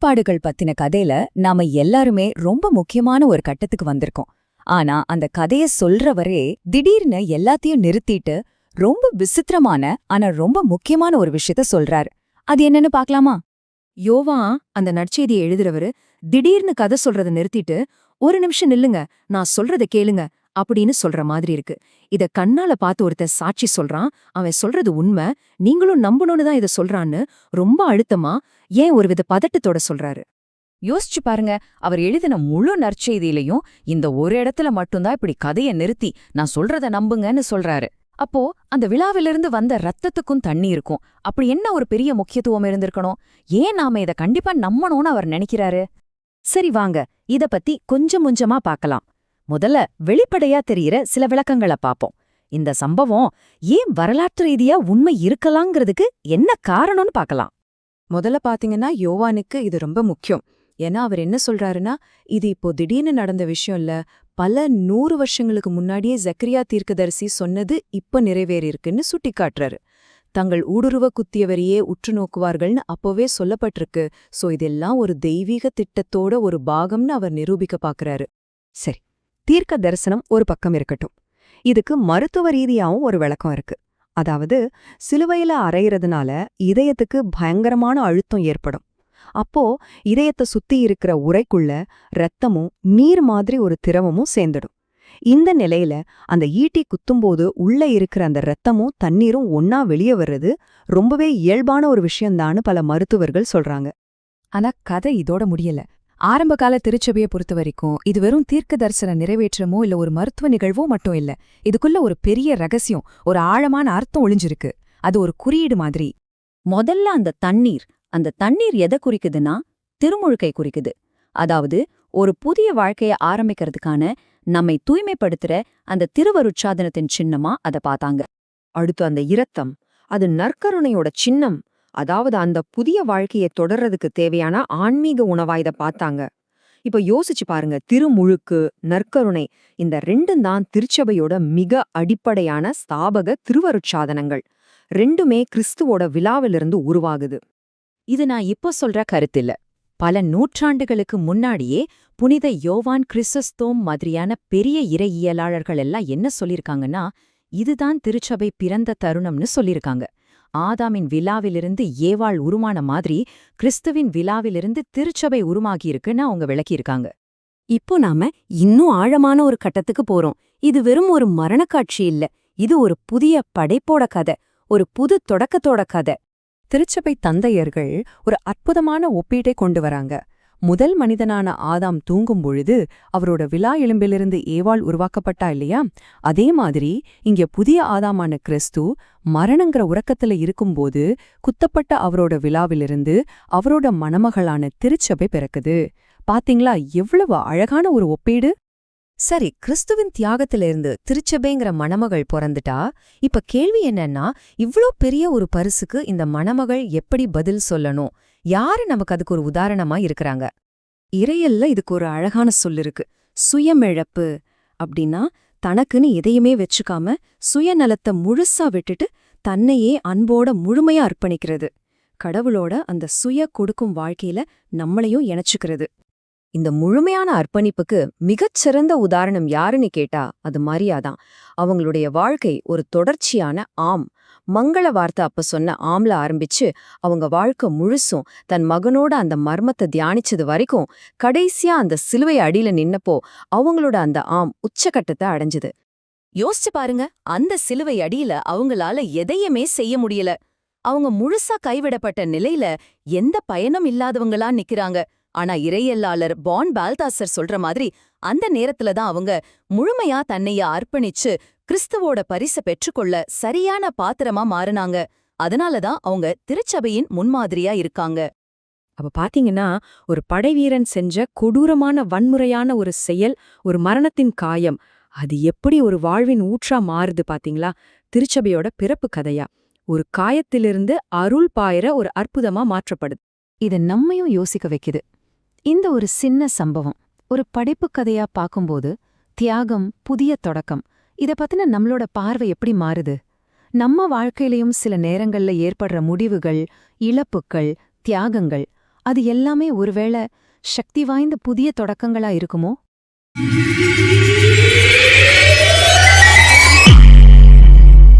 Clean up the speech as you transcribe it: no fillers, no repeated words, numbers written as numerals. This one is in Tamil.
வேறுபாடுகள் பத்தின கதையில நாம எல்லாருமே ரொம்ப முக்கியமான ஒரு கட்டத்துக்கு வந்திருக்கோம். ஆனா அந்த கதைய சொல்றவரே திடீர்னு எல்லாத்தையும் நிறுத்திட்டு ரொம்ப விசித்திரமான ஆனா ரொம்ப முக்கியமான ஒரு விஷயத்த சொல்றாரு. அது என்னன்னு பாக்கலாமா? யோவான் அந்த நற்செய்தியை எழுதுறவரு திடீர்னு கதை சொல்றத நிறுத்திட்டு, ஒரு நிமிஷம் நில்லுங்க, நான் சொல்றத கேளுங்க அப்படின்னு சொல்ற மாதிரி இருக்கு. இத கண்ணால பார்த்து ஒருத்தன் சாட்சி சொல்றான், அவன் சொல்றது உண்மை, நீங்களும் நம்பணும்னு தான் இத சொல்றான்னு ரொம்ப அழுத்தமா, ஏன் ஒருவித பதட்டத்தோட சொல்றாரு. யோசிச்சு பாருங்க. அவர் எழுதின முழு நற்செய்தியிலையும் இந்த ஒரு இடத்துல மட்டும்தான் இப்படி கதைய நிறுத்தி நான் சொல்றத நம்புங்கன்னு சொல்றாரு. அப்போ அந்த விழாவிலிருந்து வந்த ரத்தத்துக்கும் தண்ணீருக்கும் அப்படி என்ன ஒரு பெரிய முக்கியத்துவம் இருந்திருக்கணும்? ஏன் நாம இத கண்டிப்பா நம்பணும்னு அவர் நினைக்கிறாரு? சரி வாங்க, இத பத்தி கொஞ்சம் கொஞ்சமா பார்க்கலாம். முதல்ல வெளிப்படையா தெரியிற சில விளக்கங்கள பாப்போம். இந்த சம்பவம் ஏன் வரலாற்று ரீதியா உண்மை இருக்கலாங்கிறதுக்கு என்ன காரணம்னு பார்க்கலாம். முதல்ல பாத்தீங்கன்னா யோவானுக்கு இது ரொம்ப முக்கியம். ஏன்னா அவர் என்ன சொல்றாருன்னா, இது இப்போ திடீர்னு நடந்த விஷயம் இல்ல, பல 100 வருஷங்களுக்கு முன்னாடியே ஜக்கரியா தீர்க்கதரிசி சொன்னது இப்ப நிறைவேறியிருக்குன்னு சுட்டிக்காட்டுறாரு. தங்கள் ஊடுருவ குத்தியவரையே உற்று நோக்குவார்கள்னு அப்போவே சொல்லப்பட்டிருக்கு. சோ இதெல்லாம் ஒரு தெய்வீக திட்டத்தோட ஒரு பாகம்னு அவர் நிரூபிக்க பாக்குறாரு. சரி, தீர்க்க தரிசனம் ஒரு பக்கம் இருக்கட்டும். இதுக்கு மருத்துவ ரீதியாவும் ஒரு விளக்கம் இருக்கு. அதாவது சிலுவையில அறையிறதுனால இதயத்துக்கு பயங்கரமான அழுத்தம் ஏற்படும். அப்போ இதயத்தை சுத்தி இருக்கிற உறைக்குள்ள ரத்தமும் நீர் மாதிரி ஒரு திரவமும் சேர்ந்துடும். இந்த நிலையில அந்த ஈட்டி குத்தும்போது உள்ள இருக்கிற அந்த ரத்தமும் தண்ணீரும் ஒன்னா வெளியே வர்றது ரொம்பவே இயல்பான ஒரு விஷயம்தான்னு பல மருத்துவர்கள் சொல்றாங்க. ஆனா கதை இதோட முடியல. ஆரம்பகால திருச்சபையை பொறுத்த வரைக்கும் இது வெறும் தீர்க்க தரிசன நிறைவேற்றமோ இல்ல ஒரு மருத்துவ நிகழ்வோ மட்டும் இல்ல. இதுக்குள்ள ஒரு பெரிய ரகசியம், ஒரு ஆழமான அர்த்தம் ஒளிஞ்சிருக்கு. அது ஒரு குறியீடு மாதிரி. முதல்ல அந்த தண்ணீர் எதை குறிக்குதுன்னா திருமுழுக்கை குறிக்குது. அதாவது ஒரு புதிய வாழ்க்கைய ஆரம்பிக்கிறதுக்கான நம்மை தூய்மைப்படுத்துற அந்த திருவருட்சாதனத்தின் சின்னமா அதை பார்த்தாங்க. அடுத்து அந்த இரத்தம், அது நற்கருணையோட சின்னம். அதாவது அந்த புதிய வாழ்க்கையை தொடர்றதுக்கு தேவையான ஆன்மீக உணவா இதை பார்த்தாங்க. இப்ப யோசிச்சு பாருங்க, திருமுழுக்கு, நற்கருணை, இந்த ரெண்டும் தான் திருச்சபையோட மிக அடிப்படையான ஸ்தாபக திருவருட்சாதனங்கள். ரெண்டுமே கிறிஸ்துவோட விழாவிலிருந்து உருவாகுது. இது நான் இப்போ சொல்ற கருத்தில்ல. பல நூற்றாண்டுகளுக்கு முன்னாடியே புனித யோவான் கிறிசஸ்தோம் மாதிரியான பெரிய இறையியலாளர்கள் எல்லாம் என்ன சொல்லிருக்காங்கன்னா, இதுதான் திருச்சபை பிறந்த தருணம்னு சொல்லிருக்காங்க. ஆதாமின் விழாவிலிருந்து ஏவாள் உருமான மாதிரி கிறிஸ்துவின் விழாவிலிருந்து திருச்சபை உருமாகியிருக்குன்னு அவங்க விளக்கியிருக்காங்க. இப்போ நாம இன்னும் ஆழமான ஒரு கட்டத்துக்கு போறோம். இது வெறும் ஒரு மரணக்காட்சி இல்ல, இது ஒரு புதிய படைப்போட கதை, ஒரு புது தொடக்கத்தோட கதை. திருச்சபை தந்தையர்கள் ஒரு அற்புதமான ஒப்பீட்டை கொண்டு வராங்க. முதல் மனிதனான ஆதாம் தூங்கும் பொழுது அவரோட விலா எலும்பிலிருந்து ஏவாள் உருவாக்கப்பட்டா இல்லையா? அதே மாதிரி இங்க புதிய ஆதாமான கிறிஸ்து மரணங்கிற உறக்கத்துல இருக்கும்போது குத்தப்பட்ட அவரோட விழாவிலிருந்து அவரோட மணமகளான திருச்சபை பிறக்குது. பாத்தீங்களா எவ்வளவு அழகான ஒரு ஒப்பீடு? சரி, கிறிஸ்துவின் தியாகத்திலிருந்து திருச்சபைங்கிற மணமகள் பிறந்துட்டா, இப்ப கேள்வி என்னன்னா, இவ்ளோ பெரிய ஒரு பரிசுக்கு இந்த மணமகள் எப்படி பதில் சொல்லணும்? யாரு நமக்கு அதுக்கு ஒரு உதாரணமா இருக்கிறாங்க? இறையல்ல இதுக்கு ஒரு அழகான சொல் இருக்கு, சுயமிழப்பு. அப்படின்னா தனக்குன்னு எதையுமே வச்சுக்காம சுயநலத்தை முழுசா விட்டுட்டு தன்னையே அன்போட முழுமையா அர்ப்பணிக்கிறது. கடவுளோட அந்த சுய கொடுக்கும் வாழ்க்கையில நம்மளையும் இணைச்சுக்கிறது. இந்த முழுமையான அர்ப்பணிப்புக்கு மிகச்சிறந்த உதாரணம் யாருன்னு கேட்டா அது மரியாதான். அவங்களுடைய வாழ்க்கை ஒரு தொடர்ச்சியான மங்கள வார்த்தை அப்ப சொன்ன ஆம்ல ஆரம்பிச்சு அவங்க வாழ்க்கை முழுசும் தன் மகனோட அந்த மர்மத்தை தியானிச்சது வரைக்கும் கடைசியா அந்த சிலுவை அடியில நின்னப்போ அவங்களோட அந்த உச்சகட்டத்தை அடைஞ்சுது. யோசிச்சு பாருங்க, அந்த சிலுவை அடியில அவங்களால எதையுமே செய்ய முடியல. அவங்க முழுசா கைவிடப்பட்ட நிலையில எந்த பயனும் இல்லாதவங்களா நிக்கிறாங்க. ஆனா இறையல்லாளர் பான் பால்தாசர் சொல்ற மாதிரி அந்த நேரத்துல தான் அவங்க முழுமையா தன்னைய அர்ப்பணிச்சு கிறிஸ்துவோட பரிசை பெற்றுக்கொள்ள சரியான பாத்திரமா மாறினாங்க. அதனாலதான் அவங்க திருச்சபையின் முன்மாதிரியா இருக்காங்க. அப்ப பாத்தீங்கன்னா, ஒரு படைவீரன் செஞ்ச கொடூரமான வன்முறையான ஒரு செயல், ஒரு மரணத்தின் காயம், அது எப்படி ஒரு வாழ்வின் ஊற்றா மாறுது பாத்தீங்களா? திருச்சபையோட பிறப்பு கதையா ஒரு காயத்திலிருந்து அருள் பாயிர ஒரு அற்புதமா மாற்றப்படுது. இது நம்மையும் யோசிக்க வைக்குது. இந்த ஒரு சின்ன சம்பவம் ஒரு படைப்புக் கதையா பார்க்கும்போது தியாகம், புதிய தொடக்கம், இத பத்தின நம்மளோட பார்வை எப்படி மாறுது? நம்ம வாழ்க்கையிலையும் சில நேரங்கள்ல ஏற்படுற முடிவுகள், இழப்புக்கள், தியாகங்கள், அது எல்லாமே ஒருவேளை சக்தி வாய்ந்த புதிய தொடக்கங்களா இருக்குமோ?